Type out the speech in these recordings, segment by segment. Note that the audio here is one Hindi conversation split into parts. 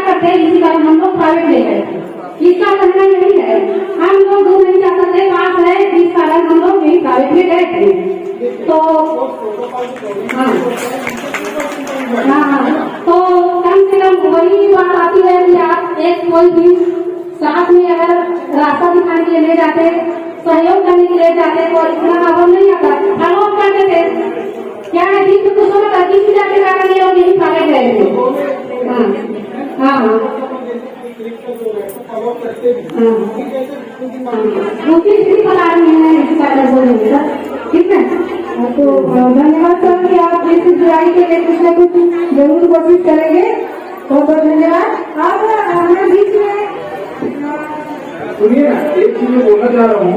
करते हैं, इसी कारण हम लोग प्राइवेट ले गए थे। इसका कहना यही है, हम लोग दूर नहीं जा सकते, पास है, इस कारण हम लोग यही प्राइवेट में गए थे। तो तो कम से कम वही बात आती है कि आप एक कोई भी साथ में अगर रास्ता दिखाने के लिए ले जाते, सहयोग करने के लिए जाते, तो इतना अवसर नहीं आता, फॉलोअप करते थे। क्या है कि कुछ समय तक किसी जाके कारण ये लोग यही प्राइवेट गए थे। उसकी स्थिति बता रही है, ठीक है। तो धन्यवाद सर कि आप इस जुड़ाई के लिए कुछ न कुछ जरूर कोशिश करेंगे। बहुत बहुत धन्यवाद। आप हमारे बीच में सुनिए ना, एक चीज मैं बोलना चाह रहा हूँ।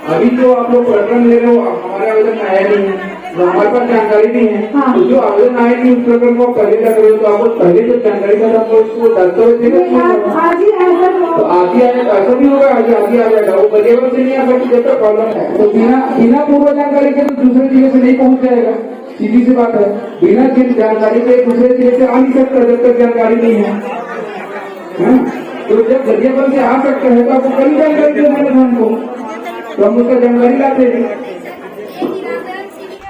अभी जो आप लोग प्रकरण ले रहे हो, हमारे आवेदन आया नहीं है, तो हमारे पास जानकारी नहीं है। हाँ। तो जो आवेदन आए नहीं उस प्रकरण को पहले क्या करें, तो आपको पहले जो जानकारी था आपको उसको दस्तावेज देगा, आज ही आया तो आगे आने का ऐसा नहीं होगा, आगे आ जाएगा। वो बजेवर से नहीं आ सकती जब तक प्रॉब्लम है। तो बिना पूर्व जानकारी के तो दूसरे जिले से नहीं पहुँच जाएगा, सीधी सी बात है। बिना जानकारी के दूसरे जिले से आ नहीं सकता जब तक जानकारी नहीं है। तो जब गरियाबंद से आ सकते हैं तो आपको कई जानकारी देना हमको, तो हम उसका जानकारी लाते हैं।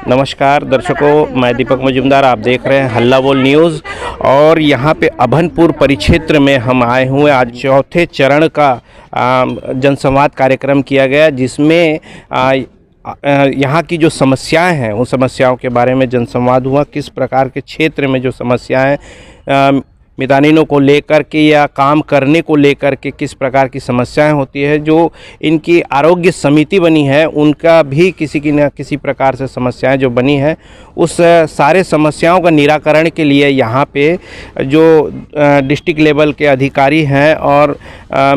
नमस्कार दर्शकों, मैं दीपक मजुमदार, आप देख रहे हैं हल्ला बोल न्यूज़। और यहाँ पे अभनपुर परिक्षेत्र में हम आए हुए, आज चौथे चरण का जनसंवाद कार्यक्रम किया गया, जिसमें यहाँ की जो समस्याएं हैं उन समस्याओं के बारे में जनसंवाद हुआ। किस प्रकार के क्षेत्र में जो समस्याएं मितानिनों को लेकर के या काम करने को लेकर के किस प्रकार की समस्याएं होती है, जो इनकी आरोग्य समिति बनी है उनका भी किसी की न किसी प्रकार से समस्याएं जो बनी है, उस सारे समस्याओं का निराकरण के लिए यहाँ पे जो डिस्ट्रिक्ट लेवल के अधिकारी हैं और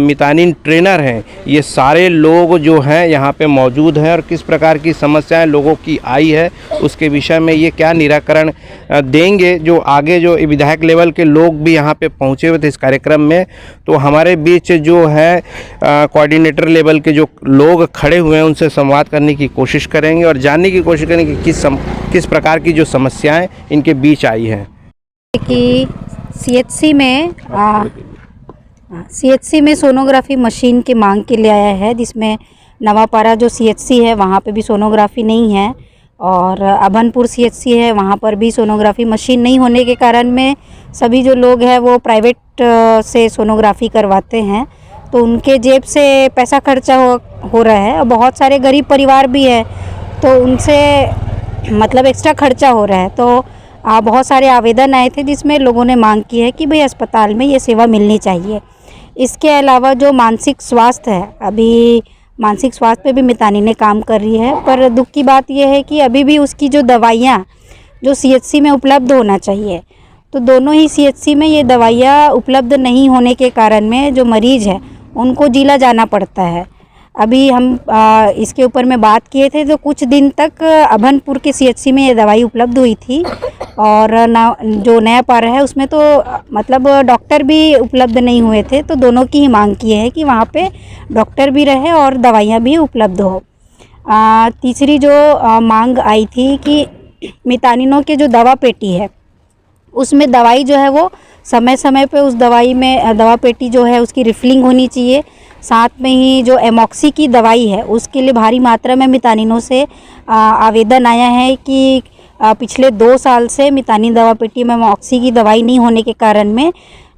मितानिन ट्रेनर हैं, ये सारे लोग जो हैं यहाँ पे मौजूद हैं और किस प्रकार की समस्याएं लोगों की आई है उसके विषय में ये क्या निराकरण देंगे। जो आगे जो विधायक लेवल के लोग भी यहाँ पे पहुँचे हुए थे इस कार्यक्रम में, तो हमारे बीच जो है कोऑर्डिनेटर लेवल के जो लोग खड़े हुए हैं उनसे संवाद करने की कोशिश करेंगे और जानने की कोशिश करेंगे कि किस प्रकार की जो समस्याएं इनके बीच आई हैं। कि सीएचसी में सोनोग्राफी मशीन की मांग के लिए आया है, जिसमें नवापारा जो सीएचसी है वहाँ पे भी सोनोग्राफी नहीं है और अभनपुर सीएचसी है वहाँ पर भी सोनोग्राफी मशीन नहीं होने के कारण में सभी जो लोग हैं वो प्राइवेट से सोनोग्राफी करवाते हैं, तो उनके जेब से पैसा खर्चा हो रहा है। और बहुत सारे गरीब परिवार भी है तो उनसे मतलब एक्स्ट्रा खर्चा हो रहा है। तो बहुत सारे आवेदन आए थे जिसमें लोगों ने मांग की है कि भाई अस्पताल में ये सेवा मिलनी चाहिए। इसके अलावा जो मानसिक स्वास्थ्य है, अभी मानसिक स्वास्थ्य पे भी मितानी ने काम कर रही है, पर दुख की बात यह है कि अभी भी उसकी जो दवाइयाँ जो सीएचसी में उपलब्ध होना चाहिए, तो दोनों ही सीएचसी में ये दवाइयाँ उपलब्ध नहीं होने के कारण में जो मरीज़ है उनको जिला जाना पड़ता है। अभी हम इसके ऊपर में बात किए थे तो कुछ दिन तक अभनपुर के सीएचसी में ये दवाई उपलब्ध हुई थी और जो नया पारा है उसमें तो मतलब डॉक्टर भी उपलब्ध नहीं हुए थे, तो दोनों की ही मांग की है कि वहाँ पे डॉक्टर भी रहे और दवाइयाँ भी उपलब्ध हो। तीसरी जो मांग आई थी कि मितानिनों के जो दवा पेटी है उसमें दवाई जो है वो समय समय पे उस दवा पेटी जो है उसकी रिफिलिंग होनी चाहिए। साथ में ही जो एमॉक्सी की दवाई है उसके लिए भारी मात्रा में मितानिनों से आवेदन आया है कि पिछले 2 साल से मितानिन दवा पेटी में एमॉक्सी की दवाई नहीं होने के कारण में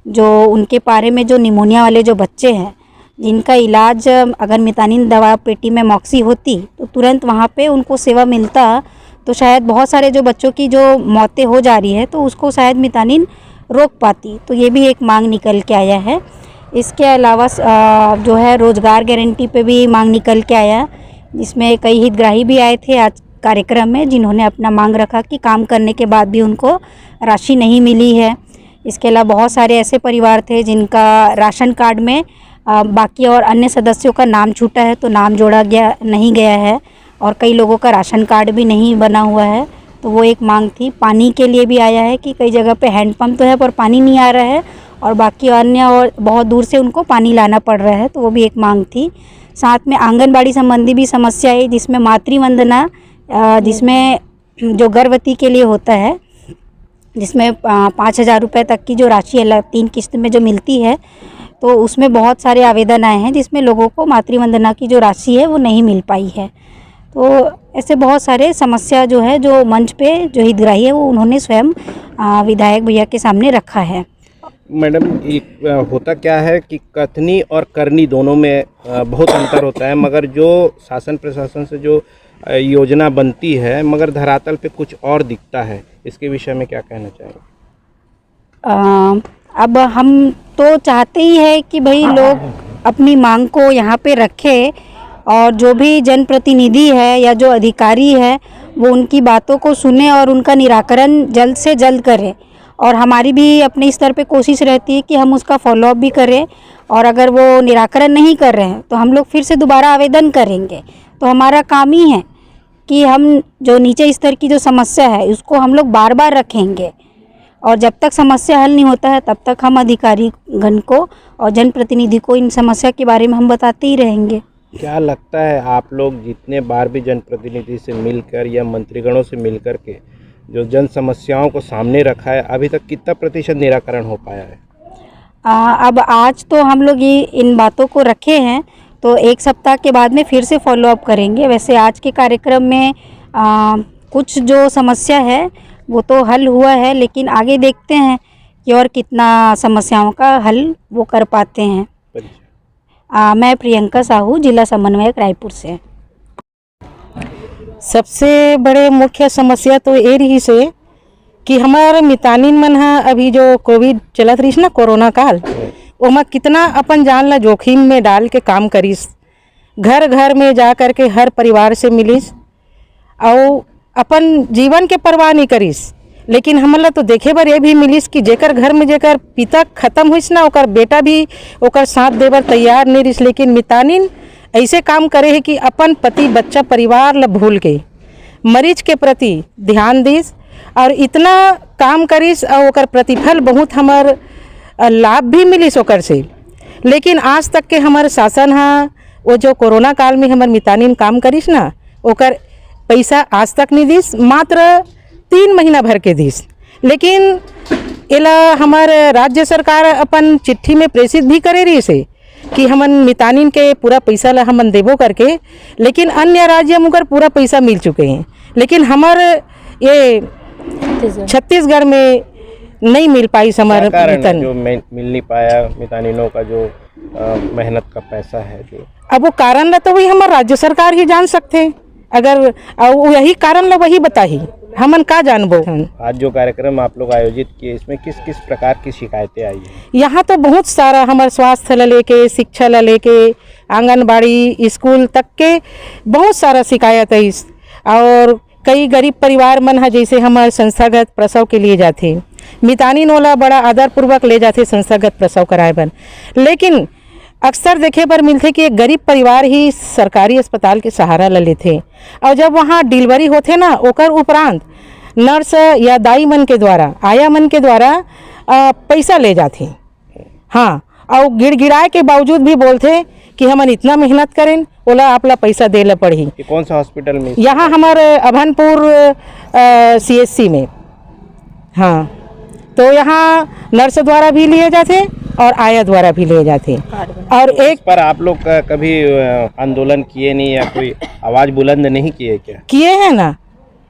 जो उनके पारे में जो निमोनिया वाले जो बच्चे हैं जिनका इलाज अगर मितानिन दवा पेटी में एमॉक्सी होती तो तुरंत वहाँ पे उनको सेवा मिलता, तो शायद बहुत सारे जो बच्चों की जो मौतें हो जा रही है तो उसको शायद मितानिन रोक पाती। तो ये भी एक मांग निकल के आया है। इसके अलावा जो है रोज़गार गारंटी पे भी मांग निकल के आया, जिसमें कई हितग्राही भी आए थे आज कार्यक्रम में जिन्होंने अपना मांग रखा कि काम करने के बाद भी उनको राशि नहीं मिली है। इसके अलावा बहुत सारे ऐसे परिवार थे जिनका राशन कार्ड में बाकी और अन्य सदस्यों का नाम छूटा है तो नाम जोड़ा नहीं गया है और कई लोगों का राशन कार्ड भी नहीं बना हुआ है, तो वो एक मांग थी। पानी के लिए भी आया है कि कई जगह पे हैंडपम्प तो है पर पानी नहीं आ रहा है और बाकी अन्य और बहुत दूर से उनको पानी लाना पड़ रहा है, तो वो भी एक मांग थी। साथ में आंगनबाड़ी संबंधी भी समस्या है, जिसमें मातृवंदना जिसमें जो गर्भवती के लिए होता है जिसमें 5,000 रुपये तक की जो राशि है 3 किस्त में जो मिलती है, तो उसमें बहुत सारे आवेदन आए हैं जिसमें लोगों को मातृवंदना की जो राशि है वो नहीं मिल पाई है। तो ऐसे बहुत सारे समस्या जो है, जो मंच पे जो हितग्राही है वो उन्होंने स्वयं विधायक भैया के सामने रखा है। मैडम, होता क्या है कि कथनी और करनी दोनों में बहुत अंतर होता है, मगर जो शासन प्रशासन से जो योजना बनती है मगर धरातल पे कुछ और दिखता है, इसके विषय में क्या कहना चाहेंगे? अब हम तो चाहते ही है कि भाई लोग अपनी मांग को यहाँ पे रखें और जो भी जनप्रतिनिधि है या जो अधिकारी है वो उनकी बातों को सुने और उनका निराकरण जल्द से जल्द करें। और हमारी भी अपने स्तर पे कोशिश रहती है कि हम उसका फॉलोअप भी करें, और अगर वो निराकरण नहीं कर रहे हैं तो हम लोग फिर से दोबारा आवेदन करेंगे। तो हमारा काम ही है कि हम जो नीचे स्तर की जो समस्या है उसको हम लोग बार बार रखेंगे, और जब तक समस्या हल नहीं होता है तब तक हम अधिकारी गण को और जनप्रतिनिधि को इन समस्या के बारे में हम बताते ही रहेंगे। क्या लगता है, आप लोग जितने बार भी जनप्रतिनिधि से मिलकर या मंत्रीगणों से मिलकर के जो जन समस्याओं को सामने रखा है, अभी तक कितना प्रतिशत निराकरण हो पाया है? अब आज तो हम लोग ये इन बातों को रखे हैं, तो 1 सप्ताह के बाद में फिर से फॉलोअप करेंगे। वैसे आज के कार्यक्रम में कुछ जो समस्या है वो तो हल हुआ है, लेकिन आगे देखते हैं कि और कितना समस्याओं का हल वो कर पाते हैं। मैं प्रियंका साहू, जिला समन्वयक रायपुर से। सबसे बड़े मुख्य समस्या तो ये रही से कि हमारे मितानिन मन हा अभी जो कोविड चलत रही ना, कोरोना काल, ओमा कितना अपन जान ला जोखिम में डाल के काम करीस, घर घर में जा कर के हर परिवार से मिलिस और अपन जीवन के परवाह नहीं करीस। लेकिन हमला तो देखे बर ये भी मिलिस कि जेकर घर में जेकर पिता खत्म हुईस ना, ओकर बेटा भी ओकर साथ देवर तैयार नहीं रहिस। लेकिन मितानिन ऐसे काम करे है कि अपन पति बच्चा परिवार ला भूल के मरीज के प्रति ध्यान दिस और इतना काम करिस और ओकर प्रतिफल बहुत हमार लाभ भी मिलिस ओकर से। लेकिन आज तक के हमारे शासन हा वो जो कोरोना काल में हमार मितानिन काम करिस ना, ओकर पैसा आज तक नहीं दिस, मात्र 3 महीना भर के दिस। लेकिन एला हमारे राज्य सरकार अपन चिट्ठी में प्रेषित भी करे रही से कि हमन मितानिन के पूरा पैसा ला हमन देबो करके, लेकिन अन्य राज्य में पूरा पैसा मिल चुके हैं। लेकिन हमारे ये छत्तीसगढ़ में नहीं मिल पाई हमारे मितानिन, जो मिल नहीं पाया मितानिनों का जो मेहनत का पैसा है जो। अब वो कारण ला तो वही हमारे राज्य सरकार ही जान सकते हैं, अगर यही कारण ला वही बताही, हमन का जानबो। आज जो कार्यक्रम आप लोग आयोजित किए, इसमें किस किस प्रकार की शिकायतें आई हैं? यहाँ तो बहुत सारा हमारे स्वास्थ्य ला लेके, शिक्षा ला लेके, आंगनबाड़ी स्कूल तक के बहुत सारा शिकायत है। और कई गरीब परिवार मन है जैसे हमारे संस्थागत प्रसव के लिए जाते, मितानिन वाला बड़ा आदरपूर्वक ले जाते संस्थागत प्रसव कराए बर। लेकिन अक्सर देखे पर मिलते कि एक गरीब परिवार ही सरकारी अस्पताल के सहारा ले लेते, और जब वहाँ डिलीवरी होते ना, ओकर उपरांत नर्स या दाई मन के द्वारा, आया मन के द्वारा पैसा ले जाते। हाँ, और गिड़गिड़ाए के बावजूद भी बोलते कि हमन इतना मेहनत करें, ओला आपला पैसा दे ला पड़ी। कौन सा हॉस्पिटल में? यहाँ हमारे अभनपुर CHC में। हाँ, तो यहाँ नर्स द्वारा भी लिए जाते और आया द्वारा भी लिए जाते। और एक पर आप लोग कभी आंदोलन किए नहीं या कोई आवाज़ बुलंद नहीं किए क्या? किए हैं ना,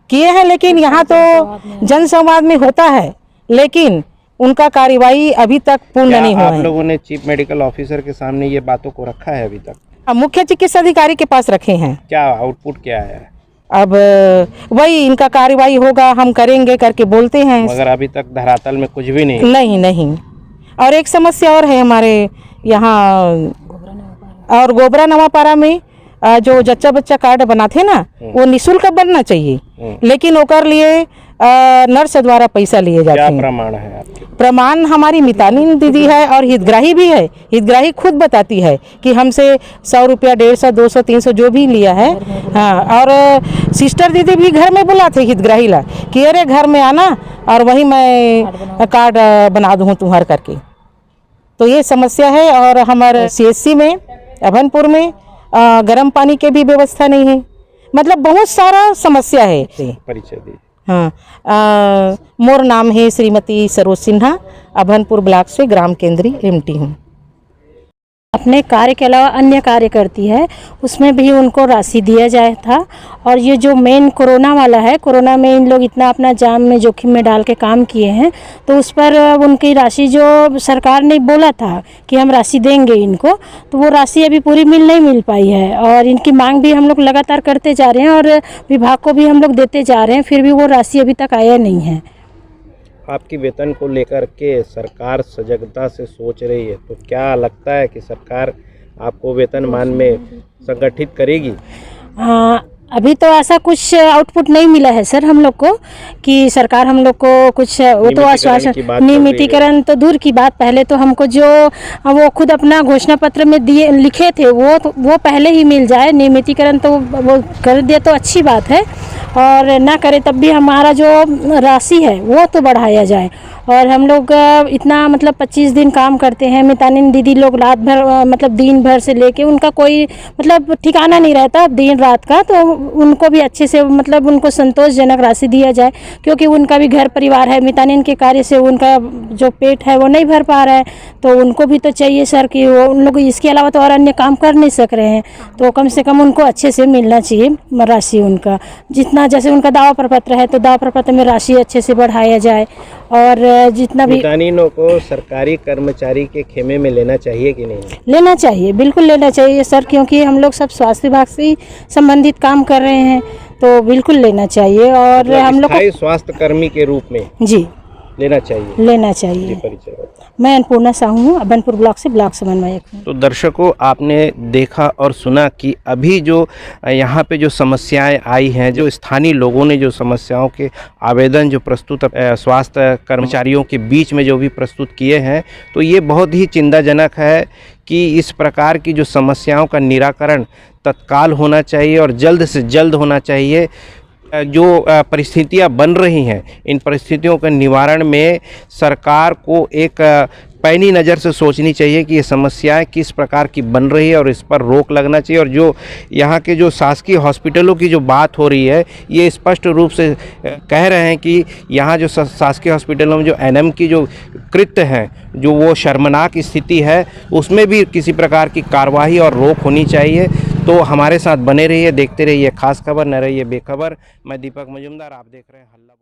किए हैं, लेकिन यहाँ तो जन संवाद में होता है, लेकिन उनका कार्यवाही अभी तक पूर्ण नहीं हुआ है। आप लोगों ने चीफ मेडिकल ऑफिसर के सामने ये बातों को रखा है अभी तक? मुख्य चिकित्सा अधिकारी के पास रखे हैं। क्या आउटपुट क्या है? अब वही इनका कार्यवाही होगा, हम करेंगे करके बोलते हैं, मगर अभी तक धरातल में कुछ भी नहीं। नहीं। और एक समस्या और है हमारे यहाँ और गोबरा नवापारा में जो जच्चा बच्चा कार्ड बनाते ना, वो निःशुल्क बनना चाहिए, लेकिन ओकर लिए नर्स द्वारा पैसा लिए जाते हैं। क्या प्रमाण है आपके? प्रमाण हमारी मितानिन दीदी है और हितग्राही भी है। हितग्राही खुद बताती है कि हमसे 100 रुपया, 150, 200, 300 जो भी लिया है। हाँ, और सिस्टर दीदी भी घर में बुलाते हितग्राही ला कि अरे घर में आना और वही मैं कार्ड बना दूँ तुम्हार करके। तो ये समस्या है। और हमारे CHC में अभनपुर में गर्म पानी के भी व्यवस्था नहीं है। मतलब बहुत सारा समस्या है। परिचय दी। हाँ, मोर नाम है श्रीमती सरोज सिन्हा, अभनपुर ब्लॉक से ग्राम केंद्री एमटी हूँ। अपने कार्य के अलावा अन्य कार्य करती है, उसमें भी उनको राशि दिया जाए था। और ये जो मेन कोरोना वाला है, कोरोना में इन लोग इतना अपना जान में जोखिम में डाल के काम किए हैं, तो उस पर उनकी राशि जो सरकार ने बोला था कि हम राशि देंगे इनको, तो वो राशि अभी पूरी नहीं मिल पाई है। और इनकी मांग भी हम लोग लगातार करते जा रहे हैं और विभाग को भी हम लोग देते जा रहे हैं, फिर भी वो राशि अभी तक आया नहीं है। आपकी वेतन को लेकर के सरकार सजगता से सोच रही है, तो क्या लगता है कि सरकार आपको वेतनमान में संगठित करेगी? अभी तो ऐसा कुछ आउटपुट नहीं मिला है सर हम लोग को कि सरकार हम लोग को कुछ, वो तो आश्वासन, नियमितीकरण तो दूर की बात, पहले तो हमको जो वो खुद अपना घोषणा पत्र में दिए लिखे थे वो पहले ही मिल जाए। नियमितीकरण तो वो कर दे तो अच्छी बात है, और ना करे तब भी हमारा जो राशि है वो तो बढ़ाया जाए। और हम लोग इतना मतलब 25 दिन काम करते हैं, मितानिन दीदी लोग रात भर मतलब दिन भर से लेके उनका कोई मतलब ठिकाना नहीं रहता दिन रात का, तो उनको भी अच्छे से मतलब उनको संतोषजनक राशि दिया जाए, क्योंकि उनका भी घर परिवार है। मितानिन के कार्य से उनका जो पेट है वो नहीं भर पा रहा है, तो उनको भी तो चाहिए सर कि वो उन लोग इसके अलावा तो और अन्य काम कर नहीं सक रहे हैं, तो कम से कम उनको अच्छे से मिलना चाहिए राशि उनका। जितना जैसे उनका दावा प्रपत्र है तो दावा प्रपत्र में राशि अच्छे से बढ़ाया जाए। और जितना भी मितानिनों को सरकारी कर्मचारी के खेमे में लेना चाहिए कि नहीं? लेना चाहिए, बिल्कुल लेना चाहिए सर, क्योंकि हम लोग सब स्वास्थ्य विभाग से संबंधित काम कर रहे हैं, तो बिल्कुल लेना चाहिए। और मतलब हम लोग स्थायी स्वास्थ्य कर्मी के रूप में जी लेना चाहिए। लेना चाहिए। परिचय बताओ। मैं अन्नपूर्णा साहू हूँ, अभनपुर ब्लॉक से ब्लॉक समन्वयक हूँ। तो दर्शकों, आपने देखा और सुना कि अभी जो यहाँ पे जो समस्याएं आई हैं, जो स्थानीय लोगों ने जो समस्याओं के आवेदन जो प्रस्तुत स्वास्थ्य कर्मचारियों के बीच में जो भी प्रस्तुत किए हैं, तो ये बहुत ही चिंताजनक है कि इस प्रकार की जो समस्याओं का निराकरण तत्काल होना चाहिए और जल्द से जल्द होना चाहिए। जो परिस्थितियां बन रही हैं, इन परिस्थितियों के निवारण में सरकार को एक पैनी नज़र से सोचनी चाहिए कि ये समस्याएं किस प्रकार की बन रही है और इस पर रोक लगना चाहिए। और जो यहाँ के जो शासकीय हॉस्पिटलों की जो बात हो रही है, ये स्पष्ट रूप से कह रहे हैं कि यहाँ जो शासकीय हॉस्पिटलों में जो एनएम की जो कृत्य हैं, जो वो शर्मनाक स्थिति है, उसमें भी किसी प्रकार की कार्रवाई और रोक होनी चाहिए। तो हमारे साथ बने रहिए, देखते रहिए खास खबर, न रहिए बेखबर। मैं दीपक मजुमदार, आप देख रहे हैं हल्ला।